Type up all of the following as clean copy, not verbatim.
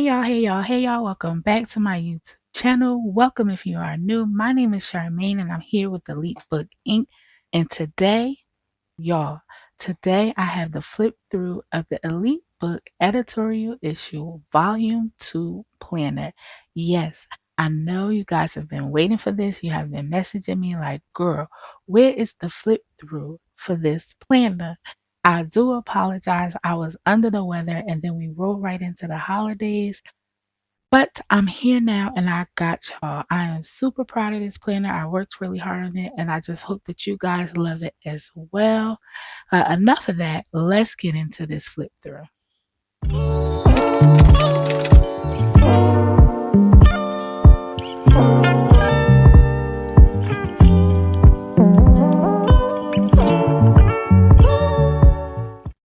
Hey y'all, welcome back to my YouTube channel. Welcome if you are new. My name is Charmaine and I'm here with EliteBook Inc. And today I have the flip through of the EliteBook Editorial Issue Volume 2 Planner. Yes, I know you guys have been waiting for this. You have been messaging me like, girl, where is the flip through for this planner? I do apologize. I was under the weather and then we rolled right into the holidays. But I'm here now and I got y'all. I am super proud of this planner. I worked really hard on it and I just hope that you guys love it as well. Enough of that. Let's get into this flip through.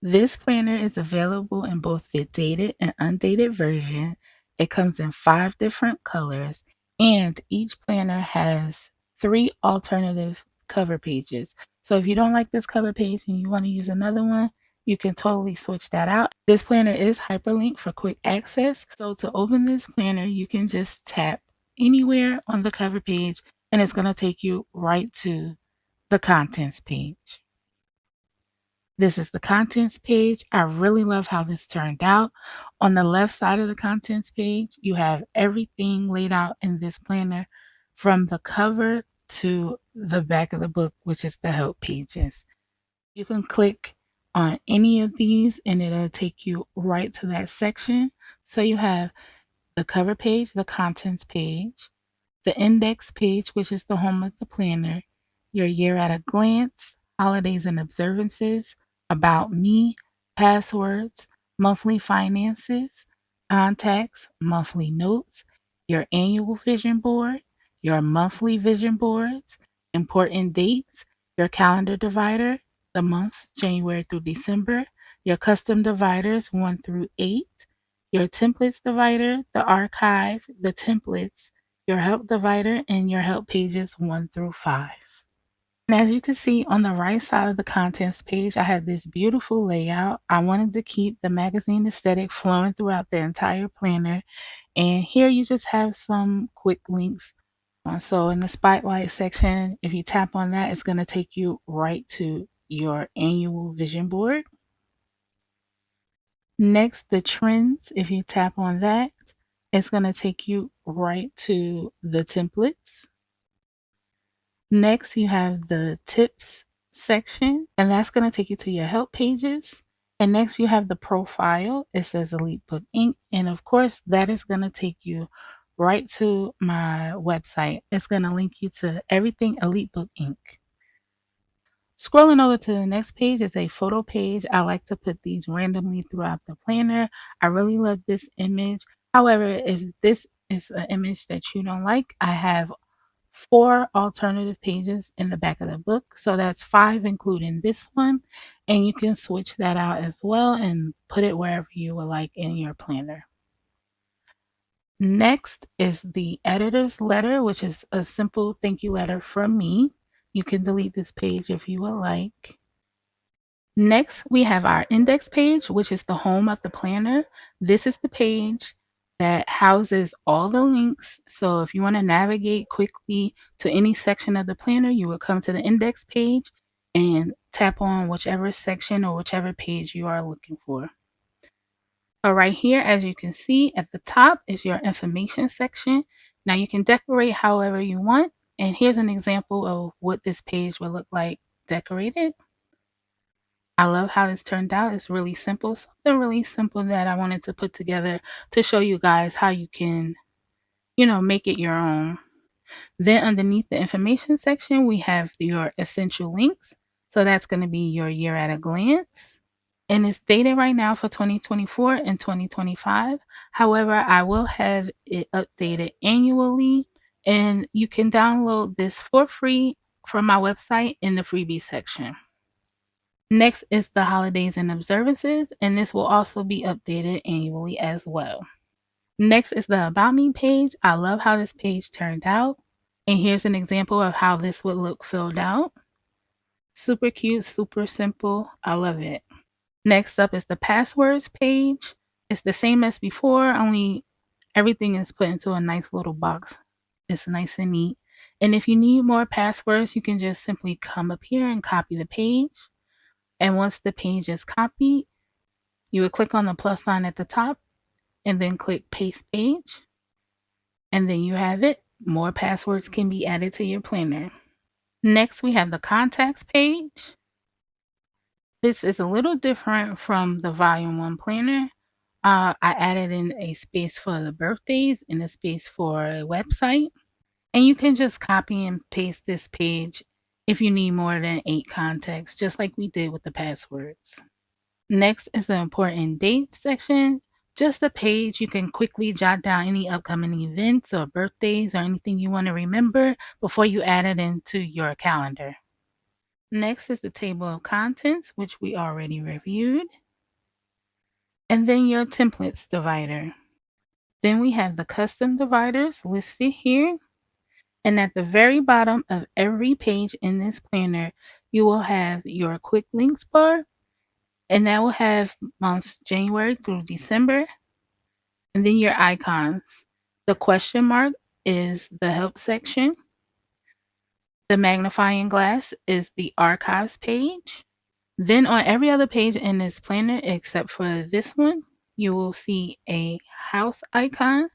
This planner is available in both the dated and undated version. It comes in 5 different colors, and each planner has 3 alternative cover pages. So if you don't like this cover page and you want to use another one, you can totally switch that out. This planner is hyperlinked for quick access. So to open this planner, you can just tap anywhere on the cover page and it's going to take you right to the contents page. This is the contents page. I really love how this turned out. On the left side of the contents page, you have everything laid out in this planner from the cover to the back of the book, which is the help pages. You can click on any of these and it'll take you right to that section. So you have the cover page, the contents page, the index page, which is the home of the planner, your year at a glance, holidays and observances, about me, passwords, monthly finances, contacts, monthly notes, your annual vision board, your monthly vision boards, important dates, your calendar divider, the months January through December, your custom dividers 1 through 8, your templates divider, the archive, the templates, your help divider, and your help pages 1 through 5. And as you can see on the right side of the contents page, I have this beautiful layout. I wanted to keep the magazine aesthetic flowing throughout the entire planner. And here you just have some quick links. So in the spotlight section, if you tap on that, it's going to take you right to your annual vision board. Next, the trends, if you tap on that, it's going to take you right to the templates. Next, you have the tips section, and that's going to take you to your help pages. And next, you have the profile. It says EliteBook Inc. And of course, that is going to take you right to my website. It's going to link you to everything EliteBook Inc. Scrolling over to the next page is a photo page. I like to put these randomly throughout the planner. I really love this image. However, if this is an image that you don't like, I have 4 alternative pages in the back of the book. So that's 5 including this one. And you can switch that out as well and put it wherever you would like in your planner. Next is the editor's letter, which is a simple thank you letter from me. You can delete this page if you would like. Next, we have our index page, which is the home of the planner. This is the page that houses all the links. So if you want to navigate quickly to any section of the planner, you will come to the index page and tap on whichever section or whichever page you are looking for. So right here, as you can see at the top is your information section. Now you can decorate however you want. And here's an example of what this page will look like decorated. I love how this turned out. It's really simple, something really simple that I wanted to put together to show you guys how you can, make it your own. Then underneath the information section, we have your essential links. So that's going to be your year at a glance. And it's dated right now for 2024 and 2025. However, I will have it updated annually. And you can download this for free from my website in the freebie section. Next is the holidays and observances, and this will also be updated annually as well. Next is the About Me page. I love how this page turned out. And here's an example of how this would look filled out. Super cute, super simple. I love it. Next up is the passwords page. It's the same as before, only everything is put into a nice little box. It's nice and neat. And if you need more passwords, you can just simply come up here and copy the page. And once the page is copied, you would click on the plus sign at the top and then click paste page. And then you have it. More passwords can be added to your planner. Next, we have the contacts page. This is a little different from the Volume 1 planner. I added in a space for the birthdays and a space for a website. And you can just copy and paste this page if you need more than 8 contacts, just like we did with the passwords. Next is the important dates section. Just a page you can quickly jot down any upcoming events or birthdays or anything you want to remember before you add it into your calendar. Next is the table of contents, which we already reviewed. And then your templates divider. Then we have the custom dividers listed here. And at the very bottom of every page in this planner, you will have your quick links bar, and that will have months January through December. And then your icons. The question mark is the help section. The magnifying glass is the archives page. Then on every other page in this planner, except for this one, you will see a house icon,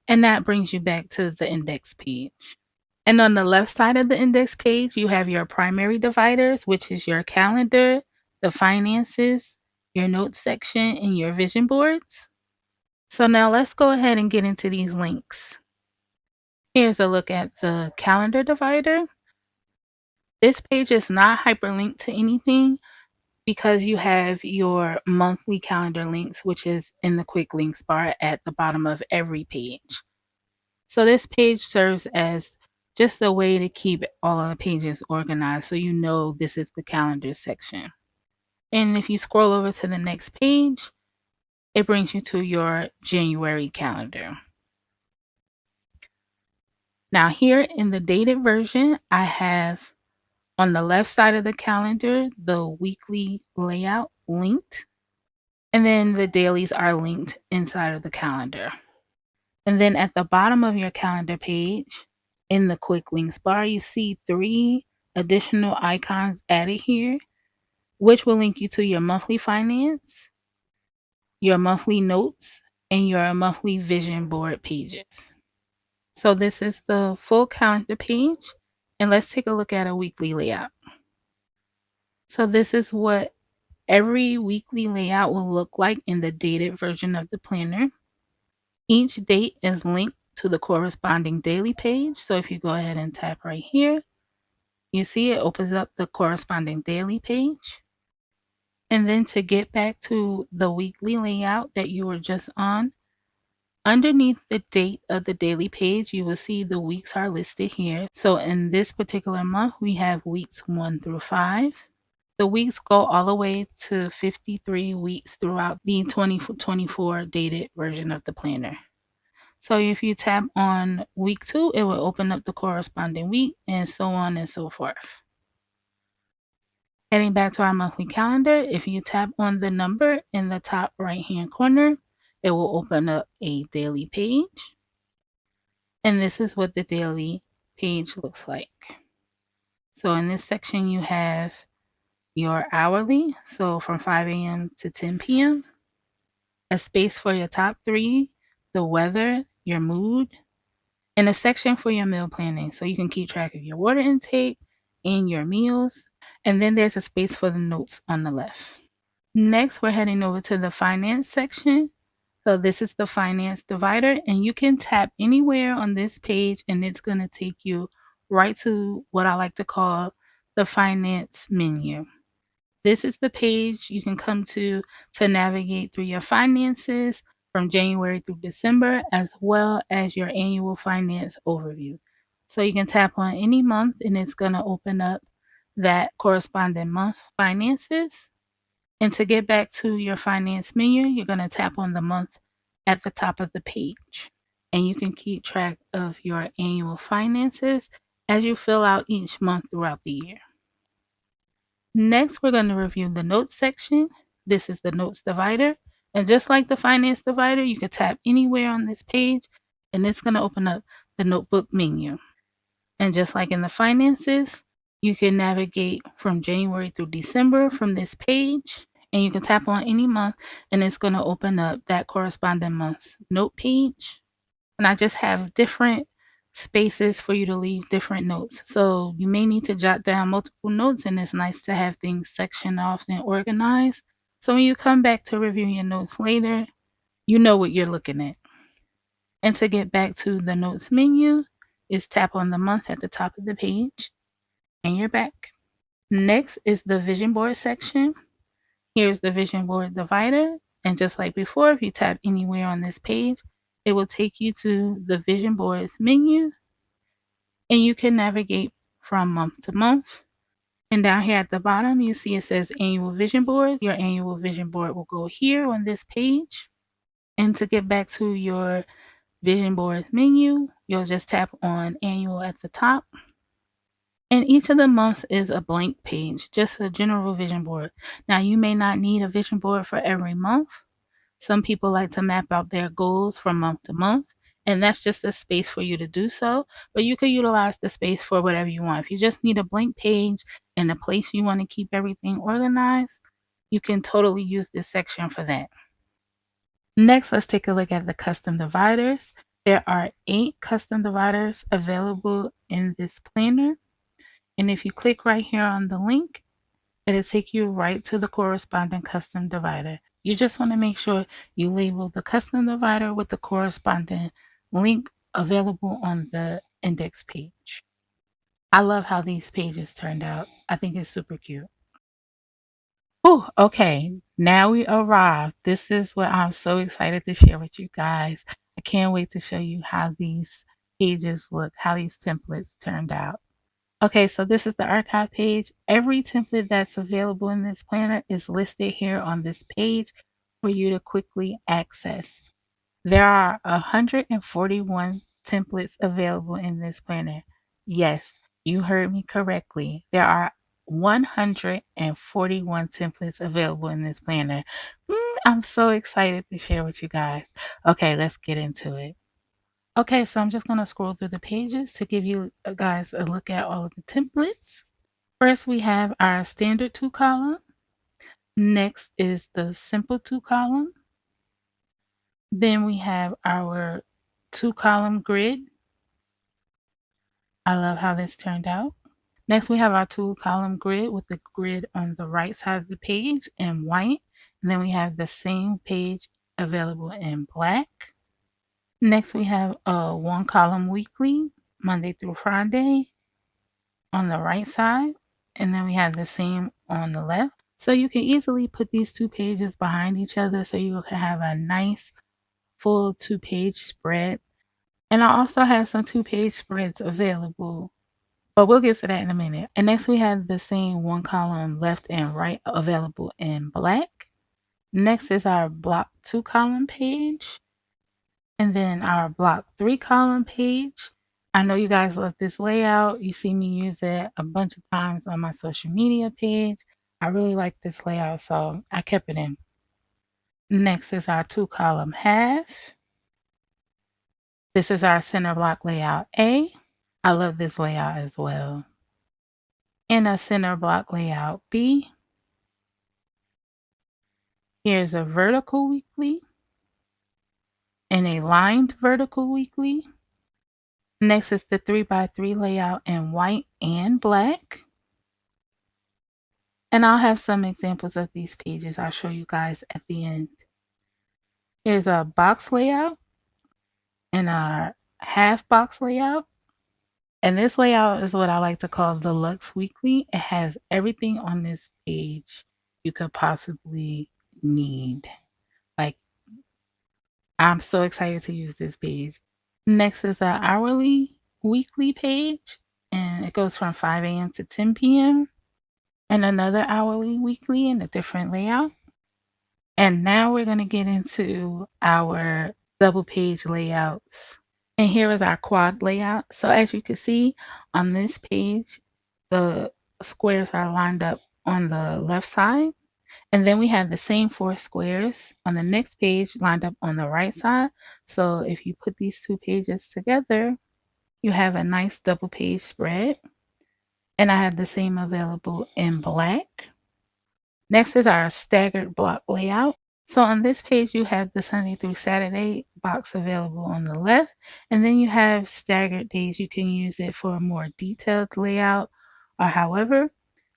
and that brings you back to the index page. And on the left side of the index page, you have your primary dividers, which is your calendar, the finances, your notes section, and your vision boards. So now let's go ahead and get into these links. Here's a look at the calendar divider. This page is not hyperlinked to anything because you have your monthly calendar links, which is in the quick links bar at the bottom of every page. So this page serves as just a way to keep all of the pages organized so you know this is the calendar section. And if you scroll over to the next page, it brings you to your January calendar. Now here in the dated version, I have on the left side of the calendar, the weekly layout linked, and then the dailies are linked inside of the calendar. And then at the bottom of your calendar page, in the quick links bar, you see 3 additional icons added here, which will link you to your monthly finance, your monthly notes, and your monthly vision board pages. So this is the full calendar page, and let's take a look at a weekly layout. So this is what every weekly layout will look like in the dated version of the planner. Each date is linked to the corresponding daily page. So if you go ahead and tap right here, you see it opens up the corresponding daily page. And then to get back to the weekly layout that you were just on, underneath the date of the daily page, you will see the weeks are listed here. So in this particular month, we have weeks 1 through 5. The weeks go all the way to 53 weeks throughout the 2024 dated version of the planner. So if you tap on week 2, it will open up the corresponding week and so on and so forth. Heading back to our monthly calendar, if you tap on the number in the top right hand corner, it will open up a daily page. And this is what the daily page looks like. So in this section, you have your hourly, so from 5 a.m. to 10 p.m., a space for your top 3, the weather, your mood, and a section for your meal planning so you can keep track of your water intake and your meals. And then there's a space for the notes on the left. Next, we're heading over to the finance section. So this is the finance divider, and you can tap anywhere on this page and it's going to take you right to what I like to call the finance menu. This is the page you can come to navigate through your finances from January through December, as well as your annual finance overview. So you can tap on any month and it's going to open up that corresponding month finances. And to get back to your finance menu, you're going to tap on the month at the top of the page. And you can keep track of your annual finances as you fill out each month throughout the year. Next, we're going to review the notes section. This is the notes divider. And just like the finance divider, you can tap anywhere on this page and it's going to open up the notebook menu. And just like in the finances, you can navigate from January through December from this page, and you can tap on any month and it's going to open up that corresponding month's note page. And I just have different spaces for you to leave different notes. So you may need to jot down multiple notes, and it's nice to have things sectioned off and organized. So when you come back to review your notes later, you know what you're looking at. And to get back to the notes menu, is tap on the month at the top of the page, and you're back. Next is the vision board section. Here's the vision board divider. And just like before, if you tap anywhere on this page, it will take you to the vision boards menu, and you can navigate from month to month. And down here at the bottom, you see it says annual vision boards. Your annual vision board will go here on this page. And to get back to your vision board menu, you'll just tap on annual at the top. And each of the months is a blank page, just a general vision board. Now, you may not need a vision board for every month. Some people like to map out their goals from month to month, and that's just a space for you to do so. But you could utilize the space for whatever you want. If you just need a blank page and a place you want to keep everything organized, you can totally use this section for that. Next, let's take a look at the custom dividers. There are 8 custom dividers available in this planner. And if you click right here on the link, it'll take you right to the corresponding custom divider. You just want to make sure you label the custom divider with the corresponding link available on the index page. I love how these pages turned out. I think it's super cute. Oh, okay. Now we arrived. This is what I'm so excited to share with you guys. I can't wait to show you how these pages look, how these templates turned out. Okay, so this is the archive page. Every template that's available in this planner is listed here on this page for you to quickly access. There are 141 templates available in this planner. Yes, you heard me correctly. There are 141 templates available in this planner. I'm so excited to share with you guys. Okay, let's get into it. Okay, so I'm just going to scroll through the pages to give you guys a look at all of the templates. First, we have our standard 2-column. Next is the simple 2-column. Then we have our 2-column grid. I love how this turned out. Next, we have our 2-column grid with the grid on the right side of the page in white. And then we have the same page available in black. Next, we have a 1-column weekly, Monday through Friday, on the right side. And then we have the same on the left. So you can easily put these 2 pages behind each other so you can have a nice full 2-page spread. And I also have some 2-page spreads available, but we'll get to that in a minute. And next we have the same 1-column left and right available in black. Next is our block 2-column page. And then our block 3-column page. I know you guys love this layout. You see me use it a bunch of times on my social media page. I really like this layout, so I kept it in. Next is our 2-column half. This is our center block layout A. I love this layout as well. And a center block layout B. Here's a vertical weekly and a lined vertical weekly. Next is the 3x3 layout in white and black. And I'll have some examples of these pages I'll show you guys at the end. Here's a box layout and a half box layout. And this layout is what I like to call the Luxe Weekly. It has everything on this page you could possibly need. Like, I'm so excited to use this page. Next is our hourly weekly page, and it goes from 5 a.m. to 10 p.m. And another hourly weekly in a different layout. And now we're going to get into our double page layouts. And here is our quad layout. So as you can see on this page, the squares are lined up on the left side. And then we have the same 4 squares on the next page lined up on the right side. So if you put these 2 pages together, you have a nice double page spread. And I have the same available in black. Next is our staggered block layout. So on this page, you have the Sunday through Saturday box available on the left, and then you have staggered days. You can use it for a more detailed layout or however.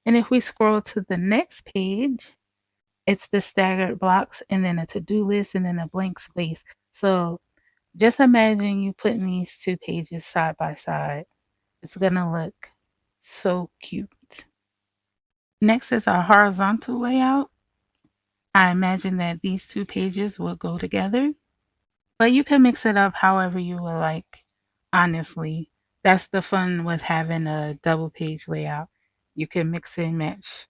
And if we scroll to the next page, it's the staggered blocks and then a to-do list and then a blank space. So just imagine you putting these 2 pages side by side. It's gonna look so cute. Next is our horizontal layout. I imagine that these 2 pages will go together, but you can mix it up however you would like. Honestly, that's the fun with having a double page layout. You can mix and match,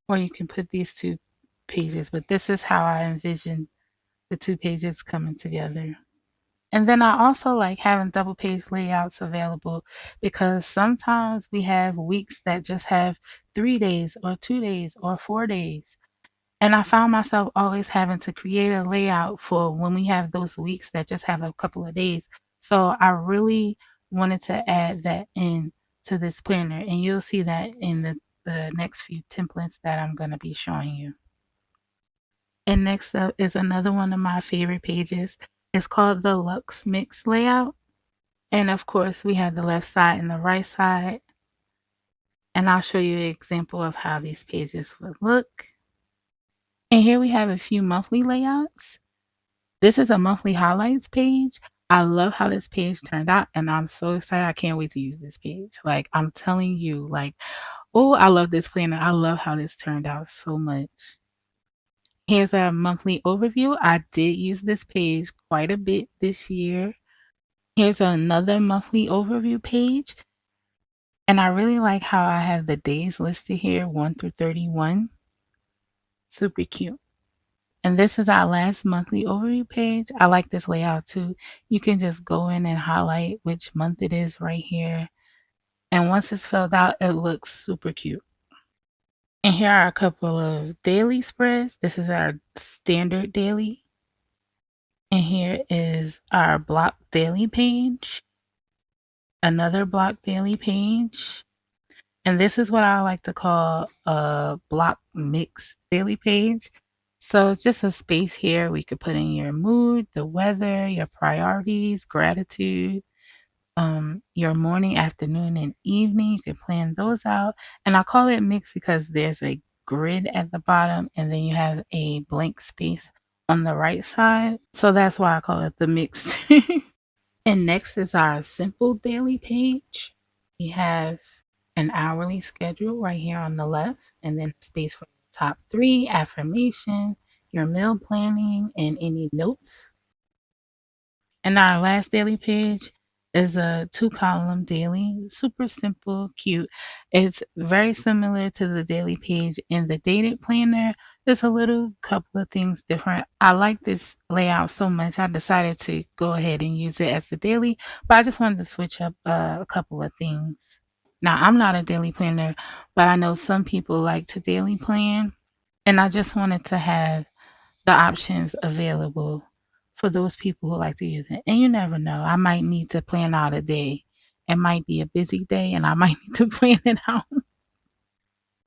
or you can put these 2 pages, but this is how I envision the 2 pages coming together. And then I also like having double page layouts available because sometimes we have weeks that just have 3 days or 2 days or 4 days. And I found myself always having to create a layout for when we have those weeks that just have a couple of days. So I really wanted to add that in to this planner, and you'll see that in the next few templates that I'm going to be showing you. And next up is another one of my favorite pages. It's called the Luxe Mix layout. And of course, we have the left side and the right side. And I'll show you an example of how these pages would look. And here we have a few monthly layouts. This is a monthly highlights page. I love how this page turned out, and I'm so excited. I can't wait to use this page. Like, I'm telling you, like, oh, I love this planner. I love how this turned out so much. Here's a monthly overview. I did use this page quite a bit this year. Here's another monthly overview page. And I really like how I have the days listed here, 1 through 31. Super cute. And this is our last monthly overview page. I like this layout too. You can just go in and highlight which month it is right here. And once it's filled out, it looks super cute. And here are a couple of daily spreads. This is our standard daily. And here is our block daily page. Another block daily page. And this is what I like to call a block mix daily page. So it's just a space here. We could put in your mood, the weather, your priorities, gratitude, your morning, afternoon, and evening. You can plan those out. And I call it mix because there's a grid at the bottom and then you have a blank space on the right side. So that's why I call it the mix. And next is our simple daily page. We have an hourly schedule right here on the left, and then space for the top 3, affirmation, your meal planning, and any notes. And our last daily page is a 2-column daily, super simple, cute. It's very similar to the daily page in the dated planner. There's a little couple of things different. I like this layout so much. I decided to go ahead and use it as the daily, but I just wanted to switch up a couple of things. Now, I'm not a daily planner, but I know some people like to daily plan, and I just wanted to have the options available for those people who like to use it. And you never know, I might need to plan out a day. It might be a busy day and I might need to plan it out.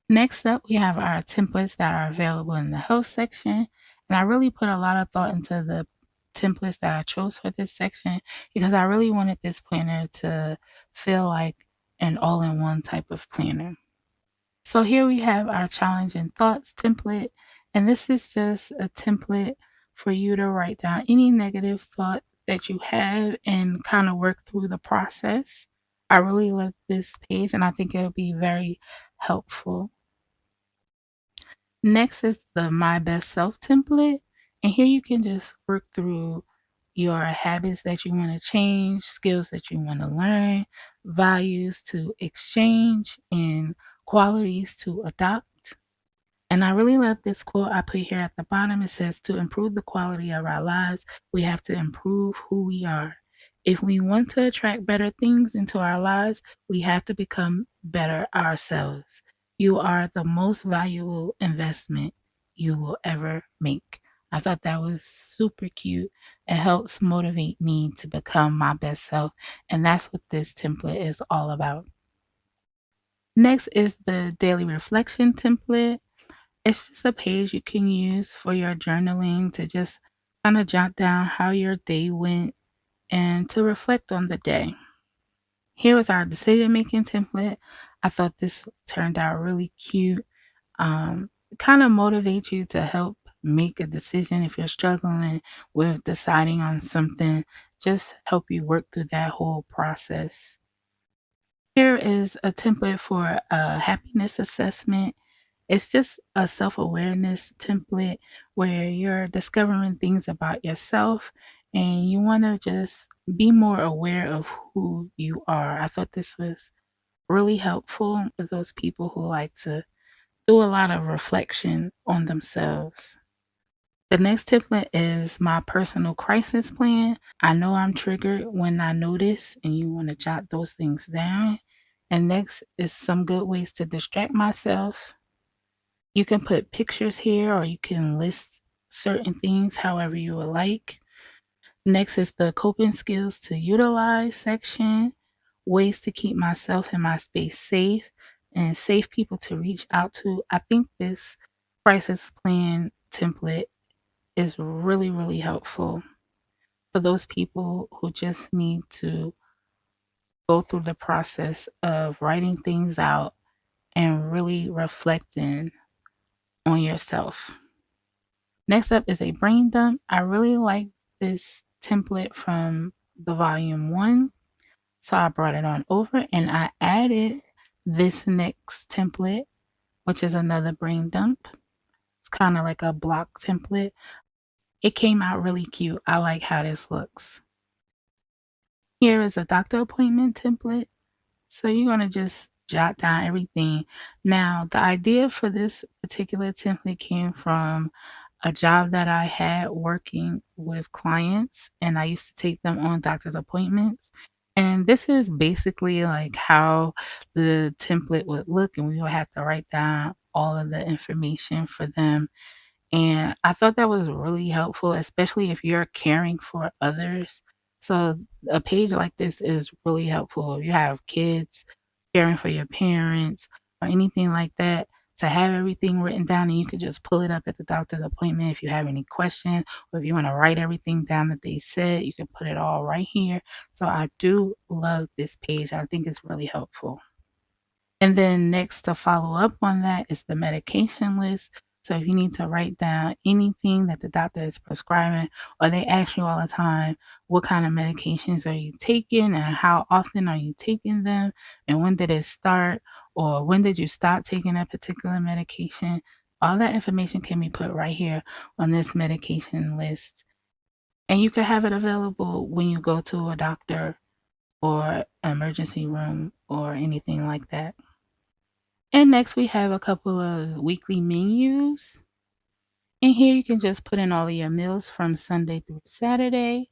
Next up, we have our templates that are available in the health section. And I really put a lot of thought into the templates that I chose for this section because I really wanted this planner to feel like an all-in-one type of planner. So here we have our challenge and thoughts template, and this is just a template for you to write down any negative thought that you have and kind of work through the process. I really love this page and I think it'll be very helpful. Next is the My Best Self template, and here you can just work through your habits that you want to change, skills that you want to learn, values to exchange, and qualities to adopt. And I really love this quote I put here at the bottom. It says, to improve the quality of our lives, we have to improve who we are. If we want to attract better things into our lives, we have to become better ourselves. You are the most valuable investment you will ever make. I thought that was super cute. It helps motivate me to become my best self, and that's what this template is all about. Next is the daily reflection template. It's just a page you can use for your journaling to just kind of jot down how your day went and to reflect on the day. Here is our decision making template. I thought this turned out really cute. Kind of motivate you to help make a decision if you're struggling with deciding on something, just help you work through that whole process. Here is a template for a happiness assessment. It's just a self awareness template where you're discovering things about yourself and you want to just be more aware of who you are. I thought this was really helpful for those people who like to do a lot of reflection on themselves. The next template is my personal crisis plan. I know I'm triggered when I notice, and you want to jot those things down. And next is some good ways to distract myself. You can put pictures here or you can list certain things however you would like. Next is the coping skills to utilize section, ways to keep myself and my space safe, and safe people to reach out to. I think this crisis plan template is really, really helpful for those people who just need to go through the process of writing things out and really reflecting on yourself. Next up is a brain dump. I really like this template from the volume 1. So I brought it on over and I added this next template, which is another brain dump. It's kind of like a block template. It came out really cute. I like how this looks. Here is a doctor appointment template. So you're going to just jot down everything. Now, the idea for this particular template came from a job that I had working with clients, and I used to take them on doctor's appointments. And this is basically like how the template would look, and we would have to write down all of the information for them. And I thought that was really helpful, especially if you're caring for others. So a page like this is really helpful. If you have kids, caring for your parents, or anything like that, to have everything written down and you could just pull it up at the doctor's appointment if you have any questions, or if you want to write everything down that they said, you can put it all right here. So I do love this page. I think it's really helpful. And then next to follow up on that is the medication list. So if you need to write down anything that the doctor is prescribing, or they ask you all the time, what kind of medications are you taking and how often are you taking them and when did it start or when did you stop taking a particular medication? All that information can be put right here on this medication list. And you can have it available when you go to a doctor or emergency room or anything like that. And next we have a couple of weekly menus. And here you can just put in all of your meals from Sunday through Saturday.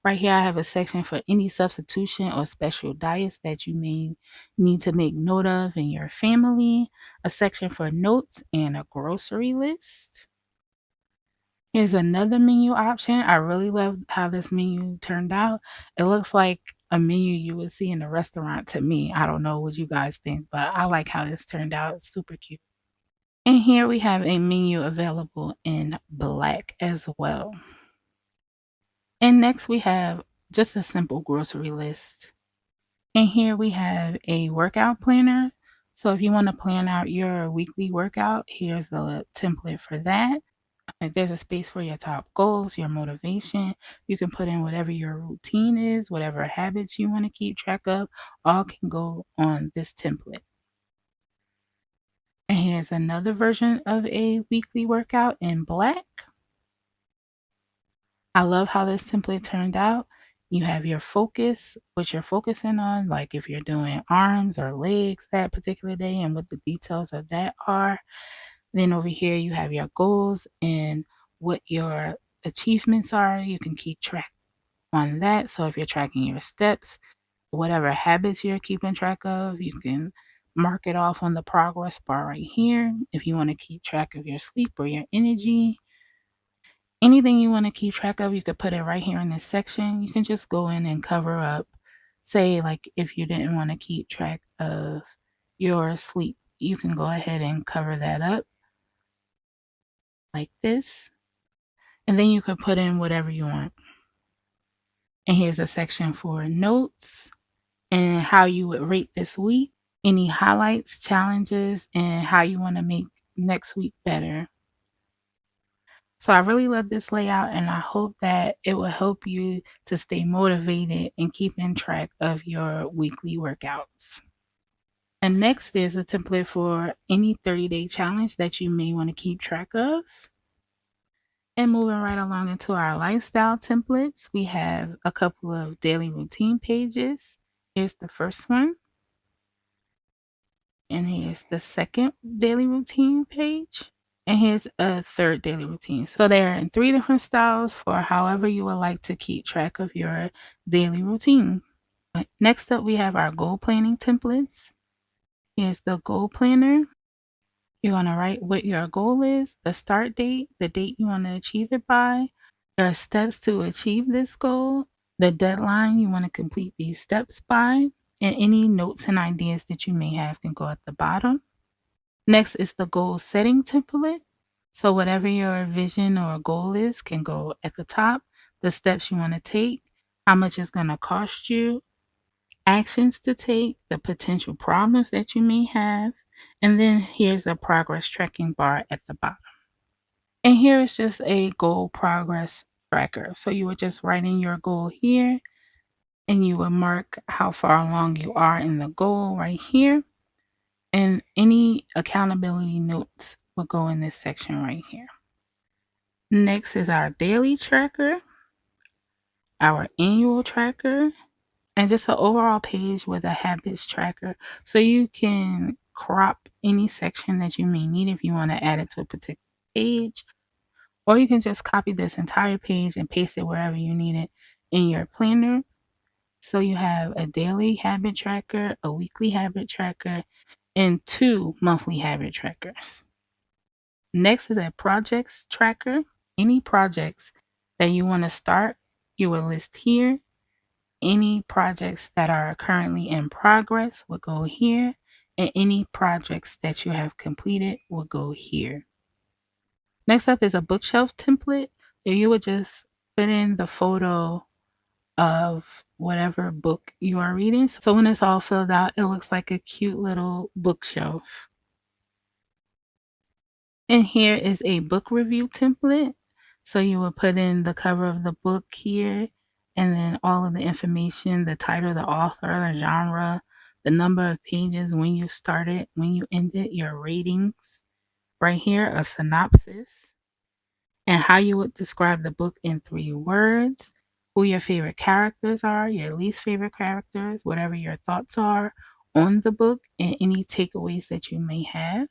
Right here I have a section for any substitution or special diets that you may need to make note of in your family, a section for notes and a grocery list. Here's another menu option. I really love how this menu turned out. It looks like a menu you would see in a restaurant to me. I don't know what you guys think, but I like how this turned out. It's super cute. And here we have a menu available in black as well. And next we have just a simple grocery list. And here we have a workout planner. So if you want to plan out your weekly workout, here's the template for that. There's a space for your top goals, your motivation. You can put in whatever your routine is, whatever habits you want to keep track of, all can go on this template. And here's another version of a weekly workout in black. I love how this template turned out. You have your focus, what you're focusing on, like if you're doing arms or legs that particular day and what the details of that are. Then over here, you have your goals and what your achievements are. You can keep track on that. So if you're tracking your steps, whatever habits you're keeping track of, you can mark it off on the progress bar right here. If you want to keep track of your sleep or your energy, anything you want to keep track of, you could put it right here in this section. You can just go in and cover up, say, like if you didn't want to keep track of your sleep, you can go ahead and cover that up like this. And then you could put in whatever you want. And here's a section for notes and how you would rate this week, any highlights, challenges, and how you want to make next week better. So I really love this layout, and I hope that it will help you to stay motivated and keeping track of your weekly workouts. And next, there's a template for any 30-day challenge that you may want to keep track of. And moving right along into our lifestyle templates, we have a couple of daily routine pages. Here's the first one. And here's the second daily routine page. And here's a third daily routine. So they're in 3 different styles for however you would like to keep track of your daily routine. Next up, we have our goal planning templates. Here's the goal planner. You're going to write what your goal is, the start date, the date you want to achieve it by, your steps to achieve this goal, the deadline you want to complete these steps by, and any notes and ideas that you may have can go at the bottom. Next is the goal setting template. So whatever your vision or goal is can go at the top, the steps you want to take, how much it's going to cost you, actions to take, the potential problems that you may have, and then here's a progress tracking bar at the bottom. And here is just a goal progress tracker. So you would just write in your goal here, and you would mark how far along you are in the goal right here. And any accountability notes will go in this section right here. Next is our daily tracker, our annual tracker, and just an overall page with a habits tracker. So you can crop any section that you may need if you want to add it to a particular page, or you can just copy this entire page and paste it wherever you need it in your planner. So you have a daily habit tracker, a weekly habit tracker, and 2 monthly habit trackers. Next is a projects tracker. Any projects that you want to start, you will list here. Any projects that are currently in progress will go here, and any projects that you have completed will go here. Next up is a bookshelf template where you would just put in the photo of whatever book you are reading. So when it's all filled out, it looks like a cute little bookshelf. And here is a book review template. So you will put in the cover of the book here, and then all of the information, the title, the author, the genre, the number of pages, when you started, when you ended, your ratings. Right here, a synopsis, and how you would describe the book in 3 words, who your favorite characters are, your least favorite characters, whatever your thoughts are on the book, and any takeaways that you may have.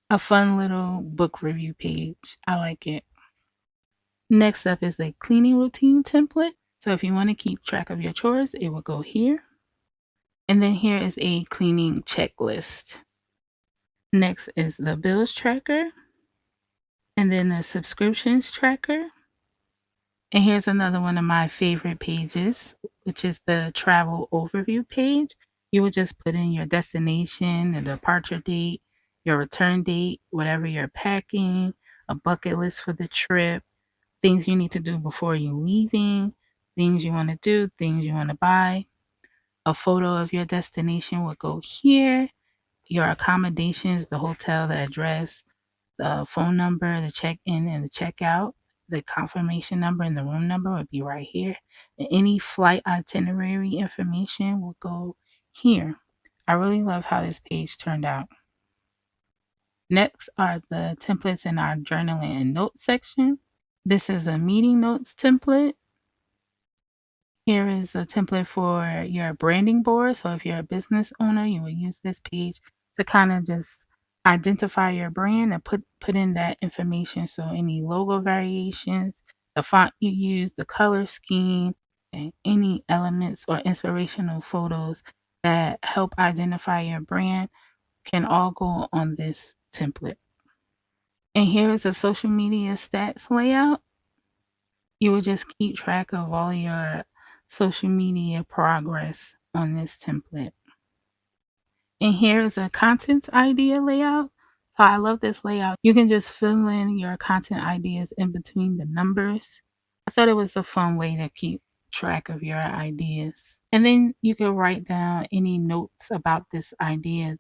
A fun little book review page. I like it. Next up is a cleaning routine template. So if you want to keep track of your chores, it will go here. And then here is a cleaning checklist. Next is the bills tracker. And then the subscriptions tracker. And here's another one of my favorite pages, which is the travel overview page. You would just put in your destination, the departure date, your return date, whatever you're packing, a bucket list for the trip, things you need to do before you leaving, things you want to do, things you want to buy. A photo of your destination will go here. Your accommodations, the hotel, the address, the phone number, the check-in and the check-out, the confirmation number and the room number would be right here. And any flight itinerary information will go here. I really love how this page turned out. Next are the templates in our journaling and notes section. This is a meeting notes template. Here is a template for your branding board. So if you're a business owner, you will use this page to kind of just identify your brand and put in that information. So any logo variations, the font you use, the color scheme, and any elements or inspirational photos that help identify your brand can all go on this template. And here is a social media stats layout. You will just keep track of all your social media progress on this template. And here is a content idea layout. So I love this layout. You can just fill in your content ideas in between the numbers. I thought it was a fun way to keep track of your ideas. And then you can write down any notes about this idea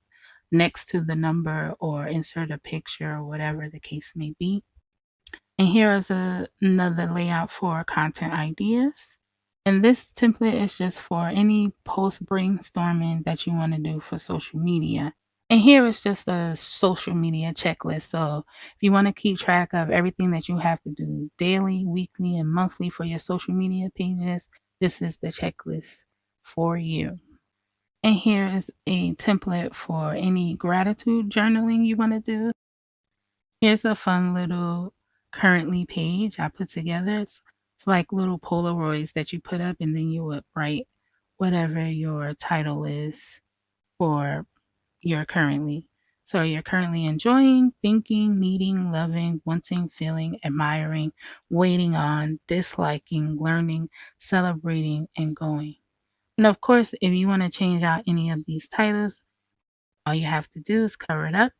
next to the number or insert a picture or whatever the case may be. And here is another layout for content ideas. And this template is just for any post brainstorming that you want to do for social media. And here is just a social media checklist. So if you want to keep track of everything that you have to do daily, weekly, and monthly for your social media pages, this is the checklist for you. And here is a template for any gratitude journaling you want to do. Here's a fun little currently page I put together. It's like little Polaroids that you put up, and then you would write whatever your title is for your currently. So you're currently enjoying, thinking, needing, loving, wanting, feeling, admiring, waiting on, disliking, learning, celebrating, and going. And of course, if you want to change out any of these titles, all you have to do is cover it up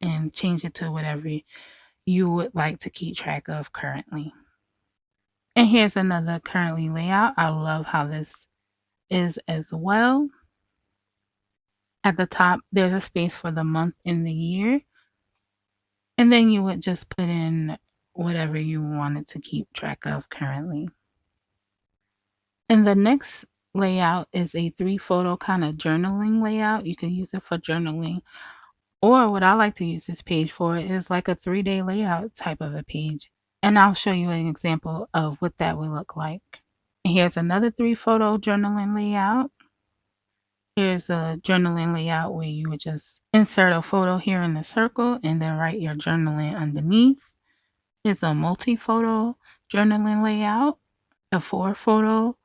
and change it to whatever you would like to keep track of currently. And here's another currently layout. I love how this is as well. At the top, there's a space for the month and the year. And then you would just put in whatever you wanted to keep track of currently. And the next layout is a 3-photo kind of journaling layout. You can use it for journaling. Or what I like to use this page for is like a 3-day layout type of a page. And I'll show you an example of what that would look like. And here's another 3-photo journaling layout. Here's a journaling layout where you would just insert a photo here in the circle and then write your journaling underneath. Here's a multi-photo journaling layout, a 4-photo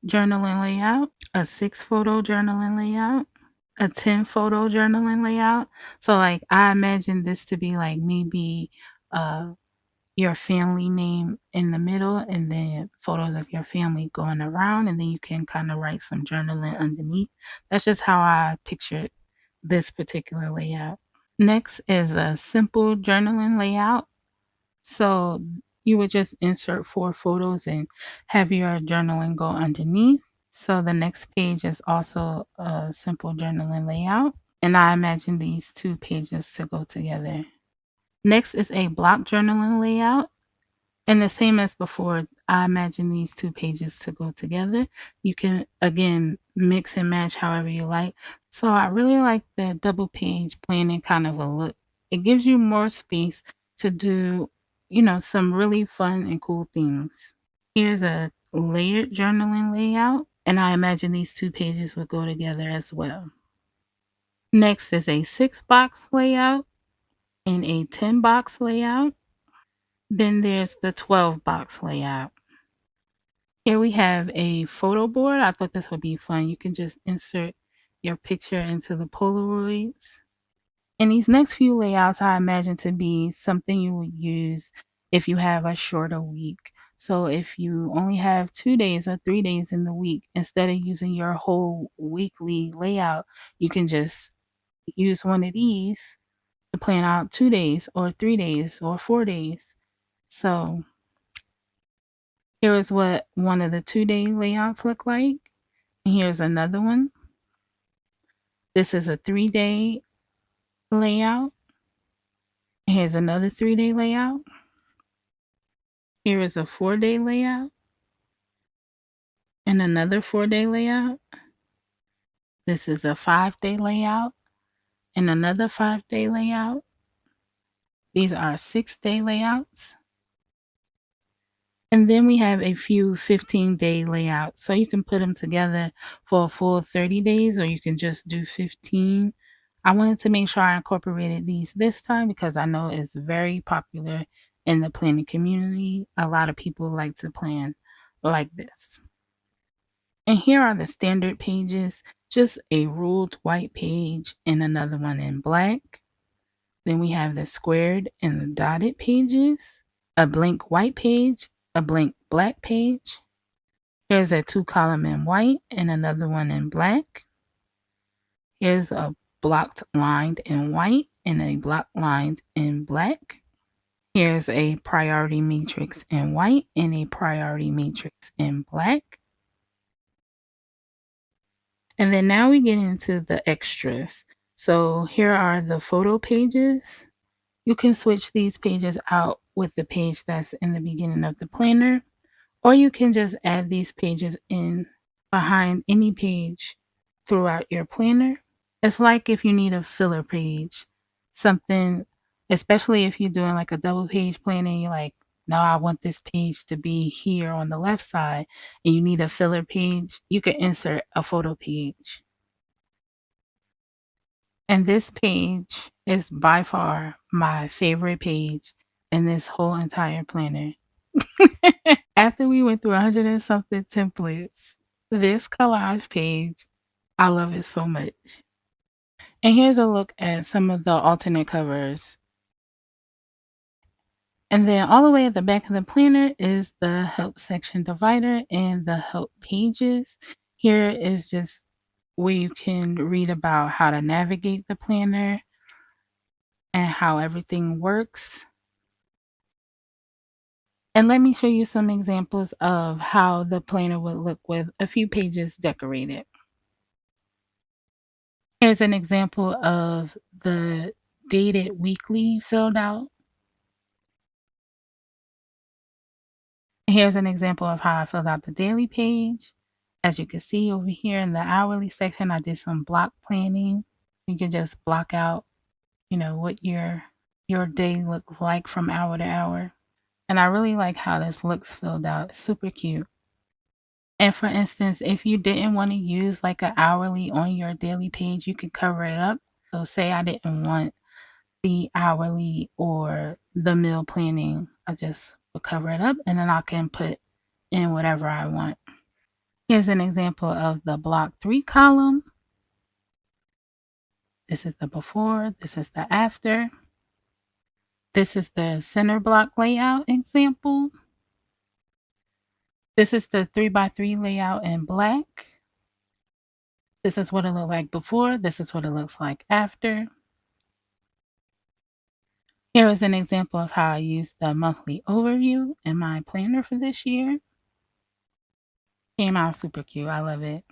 journaling layout, a 6-photo journaling layout, a 10-photo journaling layout. So like I imagine this to be like maybe your family name in the middle and then photos of your family going around, and then you can kind of write some journaling underneath. That's just how I pictured this particular layout. Next is a simple journaling layout. So you would just insert 4 photos and have your journaling go underneath. So the next page is also a simple journaling layout. And I imagine these 2 pages to go together. Next is a block journaling layout. And the same as before, I imagine these 2 pages to go together. You can, again, mix and match however you like. So I really like the double page planning kind of a look. It gives you more space to do, some really fun and cool things. Here's a layered journaling layout. And I imagine these 2 pages will go together as well. Next is a 6-box layout and a 10-box layout. Then there's the 12-box layout. Here we have a photo board. I thought this would be fun. You can just insert your picture into the Polaroids. And these next few layouts I imagine to be something you would use if you have a shorter week. So if you only have 2 days or 3 days in the week, instead of using your whole weekly layout, you can just use one of these to plan out 2 days or 3 days or 4 days. So here is what one of the 2-day layouts look like. And here's another one. This is a 3-day layout. Here's another 3-day layout. Here is a 4-day layout. And another 4-day layout. This is a 5-day layout. And another 5-day layout. These are 6-day layouts. And then we have a few 15-day layouts. So you can put them together for a full 30 days, or you can just do 15. I wanted to make sure I incorporated these this time because I know it's very popular in the planning community. A lot of people like to plan like this. And here are the standard pages. just a ruled white page and another one in black. Then we have the squared and the dotted pages, a blank white page, a blank black page. Here's a 2-column in white and another one in black. Here's a blocked lined in white and a block lined in black. Here's a priority matrix in white and a priority matrix in black. And then now we get into the extras. So here are the photo pages. You can switch these pages out with the page that's in the beginning of the planner, or you can just add these pages in behind any page throughout your planner. It's like if you need a filler page, something, especially if you're doing like a double page planner, you're like, no, I want this page to be here on the left side, and you need a filler page, you can insert a photo page. And this page is by far my favorite page in this whole entire planner. After we went through 100 and something templates, this collage page, I love it so much. And here's a look at some of the alternate covers. And then all the way at the back of the planner is the help section divider and the help pages. Here is just where you can read about how to navigate the planner and how everything works. And let me show you some examples of how the planner would look with a few pages decorated. Here's an example of the dated weekly filled out. Here's an example of how I filled out the daily page. As you can see over here in the hourly section, I did some block planning. You can just block out, what your day looks like from hour to hour. And I really like how this looks filled out. It's super cute. And for instance, if you didn't want to use like an hourly on your daily page, you could cover it up. So say I didn't want the hourly or the meal planning, I just would cover it up and then I can put in whatever I want. Here's an example of the block 3 column. This is the before, this is the after. This is the center block layout example. This is the 3x3 layout in black. This is what it looked like before. This is what it looks like after. Here is an example of how I used the monthly overview in my planner for this year. Came out super cute. I love it.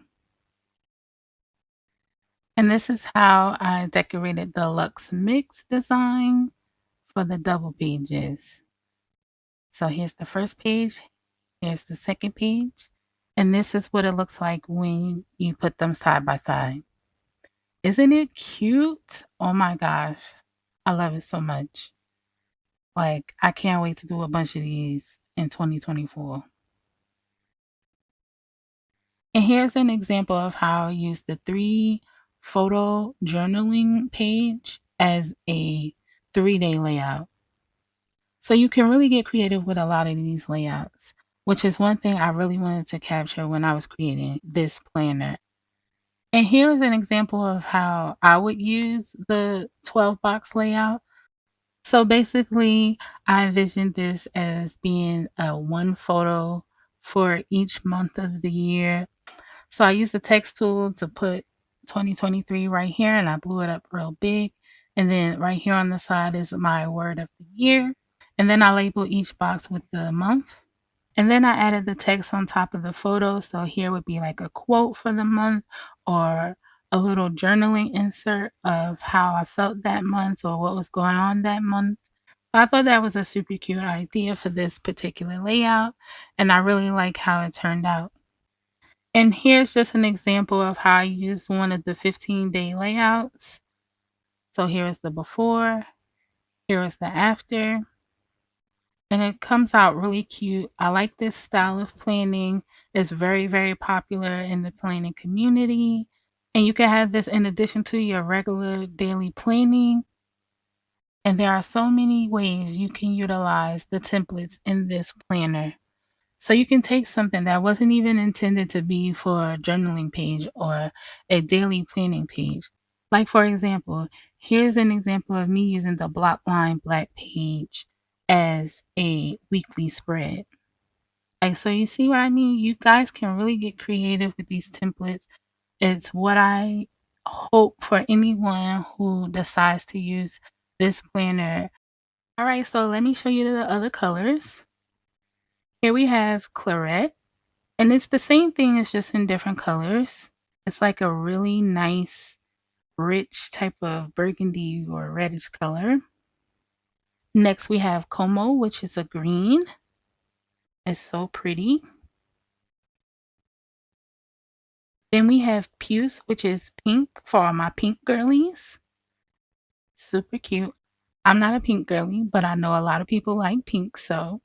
And this is how I decorated the Luxe Mix design for the double pages. So here's the first page. Here's the second page. And this is what it looks like when you put them side by side. Isn't it cute? Oh my gosh. I love it so much. Like, I can't wait to do a bunch of these in 2024. And here's an example of how I use the 3 photo journaling page as a 3-day layout. So you can really get creative with a lot of these layouts, which is one thing I really wanted to capture when I was creating this planner. And here is an example of how I would use the 12 box layout. So basically, I envisioned this as being a 1 photo for each month of the year. So I used the text tool to put 2023 right here and I blew it up real big. And then right here on the side is my word of the year. And then I labeled each box with the month. And then I added the text on top of the photo. So here would be like a quote for the month or a little journaling insert of how I felt that month or what was going on that month. I thought that was a super cute idea for this particular layout. And I really like how it turned out. And here's just an example of how I used one of the 15-day layouts. So here's the before, here is the after, and it comes out really cute. I like this style of planning. It's very, very popular in the planning community. And you can have this in addition to your regular daily planning. And there are so many ways you can utilize the templates in this planner. So you can take something that wasn't even intended to be for a journaling page or a daily planning page. Like for example, here's an example of me using the block line black page as a weekly spread. Like, so you see what I mean? You guys can really get creative with these templates. It's what I hope for anyone who decides to use this planner. All right, so let me show you the other colors. Here we have claret, and it's the same thing, it's just in different colors. It's like a really nice, rich type of burgundy or reddish color. Next, we have 𝓂𝓐𝑚𝑜, which is a green. It's so pretty. Then we have puce, which is pink for all my pink girlies. Super cute. I'm not a pink girly, but I know a lot of people like pink, so.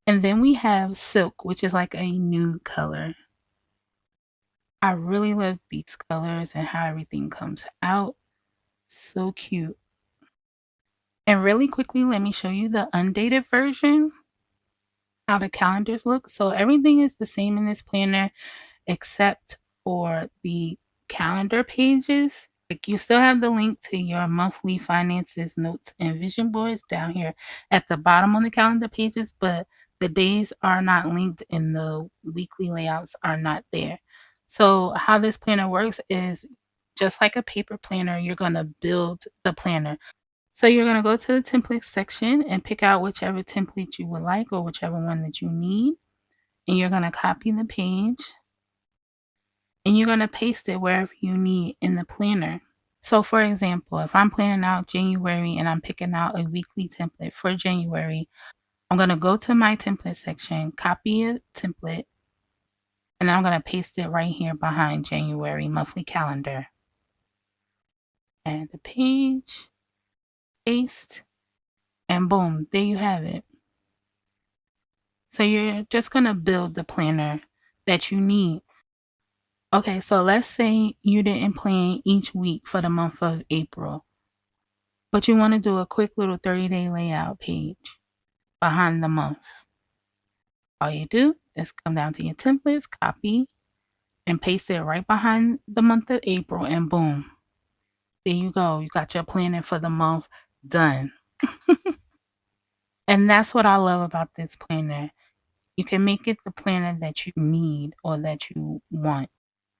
And then we have silk, which is like a nude color. I really love these colors and how everything comes out. So cute. And really quickly, let me show you the undated version, how the calendars look. So everything is the same in this planner except for the calendar pages. Like, you still have the link to your monthly finances, notes, and vision boards down here at the bottom on the calendar pages, but the days are not linked and the weekly layouts are not there. So how this planner works is just like a paper planner, you're going to build the planner. So you're going to go to the templates section and pick out whichever template you would like or whichever one that you need. And you're going to copy the page and you're going to paste it wherever you need in the planner. So for example, if I'm planning out January and I'm picking out a weekly template for January, I'm going to go to my template section, copy a template, and I'm going to paste it right here behind January monthly calendar. Add the page, paste, and boom, there you have it. So you're just going to build the planner that you need. Okay, so let's say you didn't plan each week for the month of April, but you want to do a quick little 30-day layout page behind the month. All you do is come down to your templates, copy, and paste it right behind the month of April, and boom, there you go. You got your planning for the month done. And that's what I love about this planner. You can make it the planner that you need or that you want.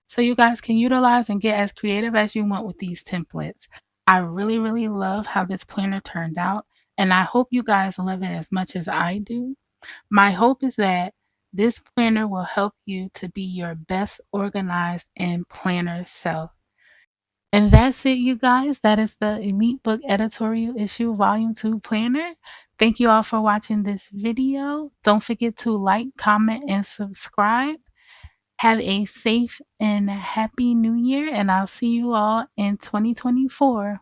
So you guys can utilize and get as creative as you want with these templates. I really, really love how this planner turned out, and I hope you guys love it as much as I do. My hope is that this planner will help you to be your best organized and planner self. And that's it, you guys. That is the EliteBook Editorial Issue Volume 2 Planner. Thank you all for watching this video. Don't forget to like, comment, and subscribe. Have a safe and happy new year, and I'll see you all in 2024.